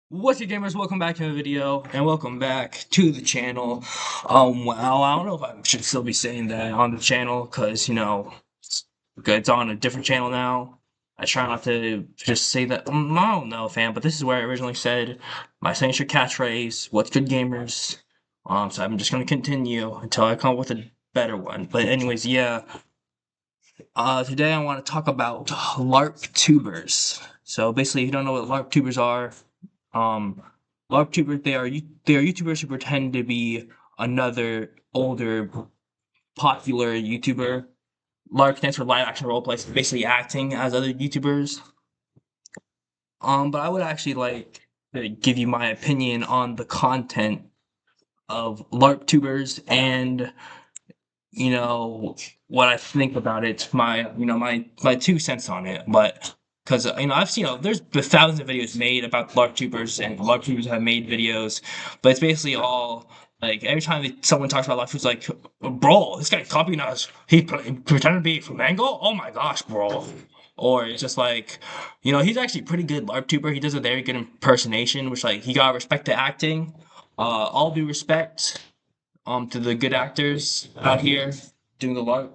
What's up, gamers? Welcome back to the video, and welcome back to the channel. Well, I don't know if I should still be saying that on the channel, because, it's on a different channel now. I try not to just say that. I don't know, fam, but this is where I originally said my signature catchphrase, what's good, gamers? So I'm just gonna continue until I come up with a better one. But anyways, yeah. Today I want to talk about LARP tubers. So basically, if you don't know what LARP tubers are, um, LARPTubers, they are YouTubers who pretend to be another older popular YouTuber. LARP stands for live action role play, so basically acting as other YouTubers. But I would actually like to give you my opinion on the content of LARPTubers and what I think about it. My 2 cents on it, but. Because I've seen there's been thousands of videos made about LARPTubers, and LARPTubers have made videos, but it's basically all like every time someone talks about LARPTubers, like, bro, this guy copying us. He pretended to be from Angle. Oh my gosh, bro. Or it's just like, he's actually a pretty good LARPTuber. He does a very good impersonation, which like he got respect to acting. All due respect to the good actors out here doing the LARP.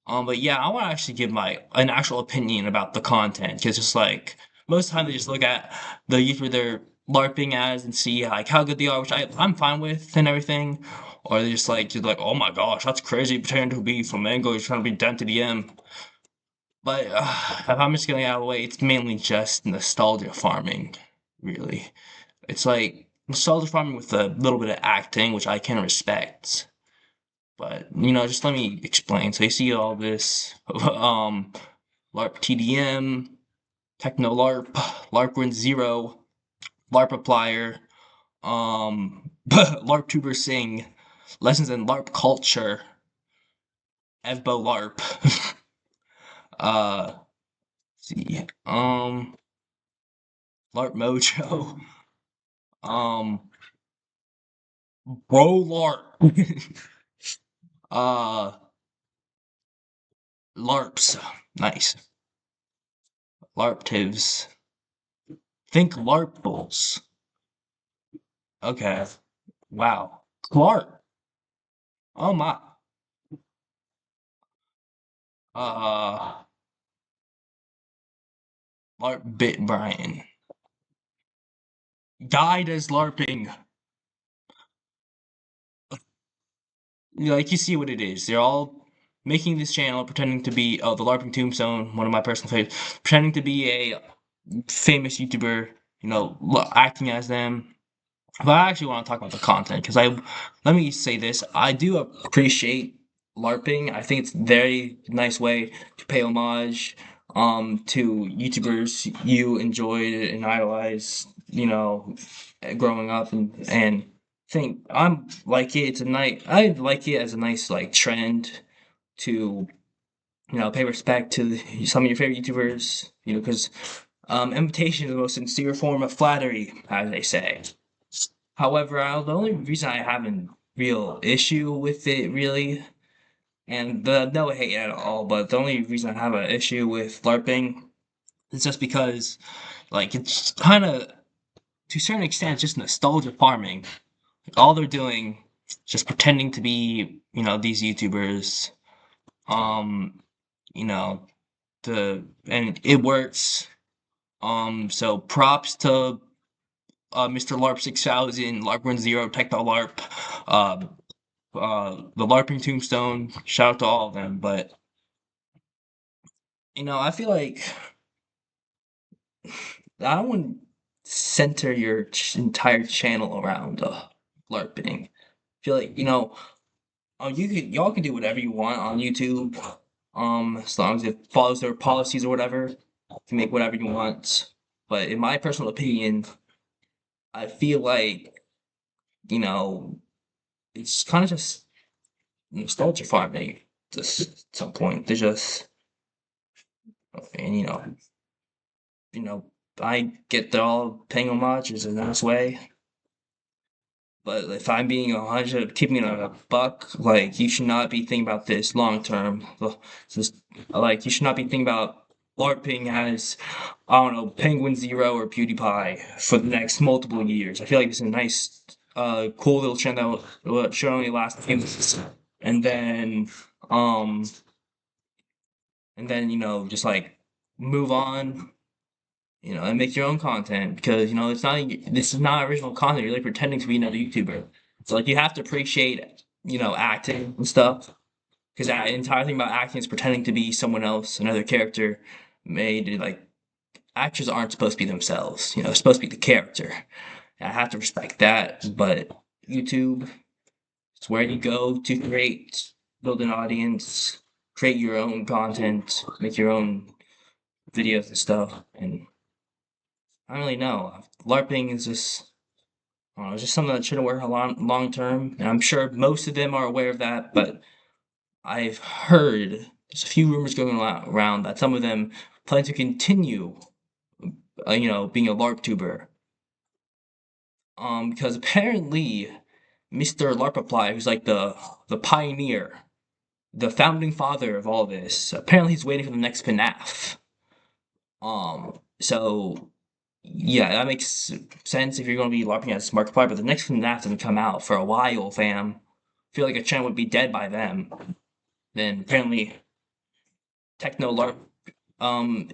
But yeah, I want to actually give my an actual opinion about the content because it's like most of the time they just look at the YouTuber they're LARPing as and see like how good they are, which I'm fine with and everything. Or they're just like, oh my gosh, that's crazy, pretending to be Flamengo, he's trying to be Dent to the M. But if I'm just getting out of the way, it's mainly just nostalgia farming, really. It's like nostalgia farming with a little bit of acting, which I can respect. But just let me explain. So you see all this LARP TDM, Techno LARP, LARP Win Zero, LARP Applier, LARP Tuber Sing, Lessons in LARP Culture, Evbo LARP. uh see. LARP Mojo. Um Bro LARP. uh LARPs. Nice. LARPtives. Think LARPables. Okay. Wow. Clark. Oh my. Uh, LARP Bit Brian. Guide as LARPing. Like, you see what it is. They're all making this channel pretending to be, the LARPing Tombstone, one of my personal favorites, pretending to be a famous YouTuber, acting as them. But I actually want to talk about the content because let me say this. I do appreciate LARPing. I think it's a very nice way to pay homage to YouTubers you enjoyed and idolized, growing up and think I'm like it. I like it as a nice like trend to pay respect to some of your favorite YouTubers, because imitation is the most sincere form of flattery, as they say. However, the only reason I have a real issue with it, really, and no hate at all, but the only reason I have an issue with LARPing is just because, like, it's kind of, to a certain extent, it's just nostalgia farming. Like, all they're doing is just pretending to be, these YouTubers. Um, you know, and it works. So props to Mr. LARP 6000, LARP 10, Techno LARP, uh, the LARPing Tombstone. Shout out to all of them. But I feel like I wouldn't center your entire channel around LARPing. I feel like y'all can do whatever you want on YouTube. As long as it follows their policies or whatever, you can make whatever you want. But in my personal opinion, I feel like you know it's kind of just nostalgia farming. Just at some point, they just and I get they're all paying homages in this way. But if I'm being 100, keeping it a buck, like you should not be thinking about this long term. Just like you should not be thinking about. LARPing as, I don't know, Penguin Zero or PewDiePie for the next multiple years. I feel like it's a nice, cool little trend that should only last a few months, and then, um, just like move on, and make your own content because it's not this is not original content. You're like pretending to be another YouTuber. So like you have to appreciate acting and stuff because that entire thing about acting is pretending to be someone else, another character made like actors aren't supposed to be themselves. They're supposed to be the character. And I have to respect that, but YouTube is where you go to create, build an audience, create your own content, make your own videos and stuff. And I don't really know. LARPing is just, I don't know, it's just something that shouldn't work long term. And I'm sure most of them are aware of that, but I've heard there's a few rumors going around that some of them plan to continue, being a LARP tuber. Because apparently Mr. LARPapply, who's like the pioneer, the founding father of all this, apparently he's waiting for the next FNAF. So yeah, that makes sense if you're going to be LARPing as Markiplier, but the next FNAF doesn't come out for a while, fam. I feel like a channel would be dead by then. Then apparently Techno LARP um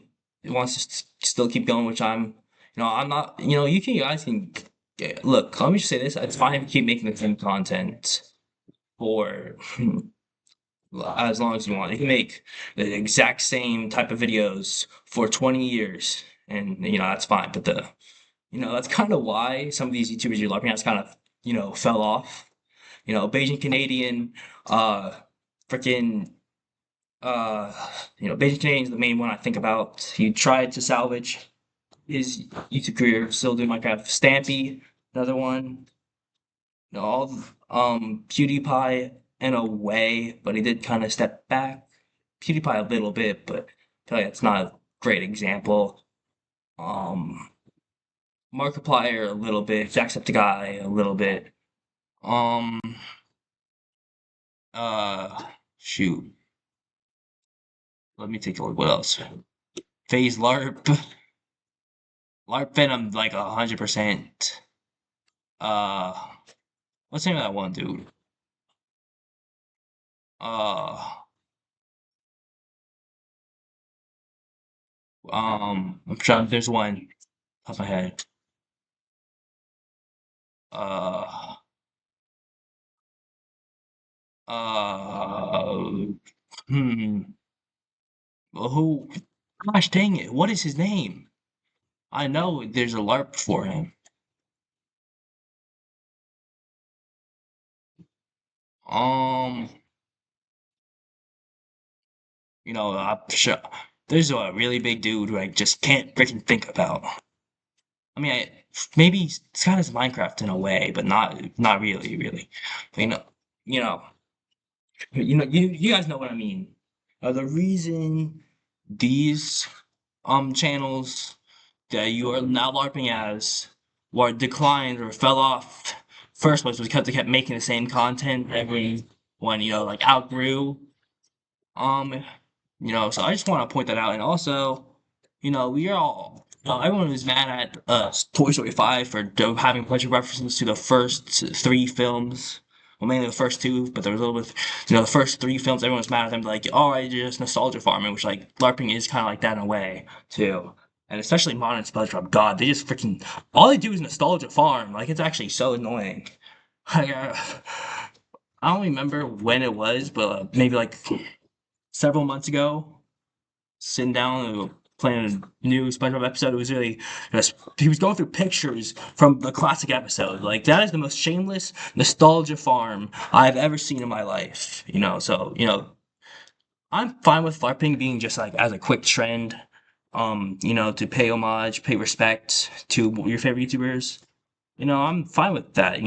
wants to still keep going, which I'm not. You guys can look. Let me just say this: it's fine if you keep making the same content for as long as you want. You can make the exact same type of videos for 20 years, and that's fine. But that's kind of why some of these YouTubers you're LARPing at kind of fell off. Beijing Canadian, freaking Beijing Canadian is the main one I think about. He tried to salvage his YouTube career, still doing Minecraft. Stampy, another one. All PewDiePie in a way, but he did kind of step back. PewDiePie a little bit, but I feel like that's not a great example. Um, Markiplier a little bit, Jacksepticeye a little bit. Um, Shoot. Let me take a look. What else? Phase LARP. LARP Venom like 100%. Uh, what's the name of that one dude? Uh, I'm trying. There's one off my head. Uh, uh, hmm. Well, who? Gosh dang it! What is his name? I know there's a LARP for him. Um, I'm sure there's a really big dude who I just can't freaking think about. I mean, maybe it's got his Minecraft in a way, but not really, really. But, you know, you guys know what I mean. The reason these channels that you are now LARPing as were declined or fell off first was because they kept making the same content. Everyone like outgrew um so I just want to point that out. And also, we are all, everyone was mad at Toy Story 5 for having a bunch of references to the first three films. Well, mainly the first two, but there was a little bit, the first three films, everyone was mad at them, like, oh, I just nostalgia farming, which, like, LARPing is kind of like that in a way, too. And especially modern SpongeBob, God, they just freaking, all they do is nostalgia farm. Like, it's actually so annoying. Like, I don't remember when it was, but maybe like several months ago, sitting down and playing a new SpongeBob episode. It was really just, he was going through pictures from the classic episode. Like that is the most shameless nostalgia farm I've ever seen in my life. So I'm fine with LARPing being just like as a quick trend. To pay homage, pay respect to your favorite YouTubers. I'm fine with that.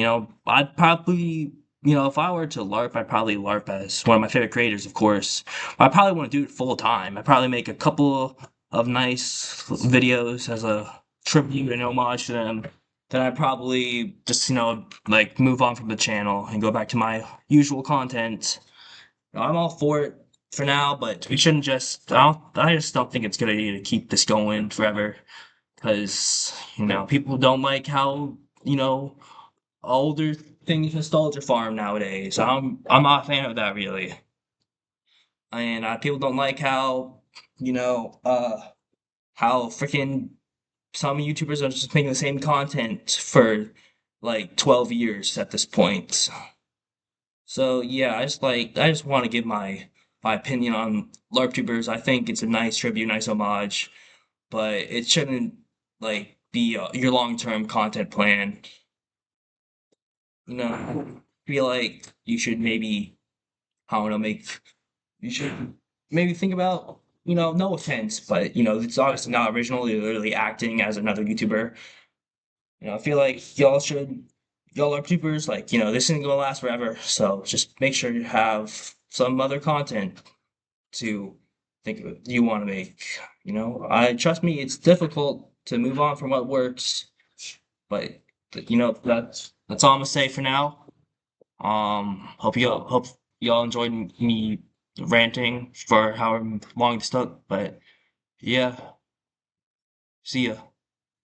I'd probably, if I were to LARP, I'd probably LARP as one of my favorite creators, of course. I probably want to do it full time. I'd probably make a couple of nice videos as a tribute and homage to them. Then I'd probably just, move on from the channel and go back to my usual content. I'm all for it. for now, but we shouldn't just. I just don't think it's a good idea to keep this going forever because people don't like how older things nostalgia farm nowadays. I'm not a fan of that really, and people don't like you know how freaking some YouTubers are just making the same content for like 12 years at this point. So yeah, I just want to give my opinion on LarpTubers. I think it's a nice tribute, nice homage, but it shouldn't like be your long-term content plan. Feel like you should maybe I don't know make you should maybe think about no offense, but it's obviously not original. You're literally acting as another YouTuber. I feel like y'all are YouTubers. Like this isn't gonna last forever. So just make sure you have some other content to think of you want to make. I trust me, it's difficult to move on from what works, but that's all I'm gonna say for now. Hope y'all enjoyed me ranting for however long it took. But yeah, see ya.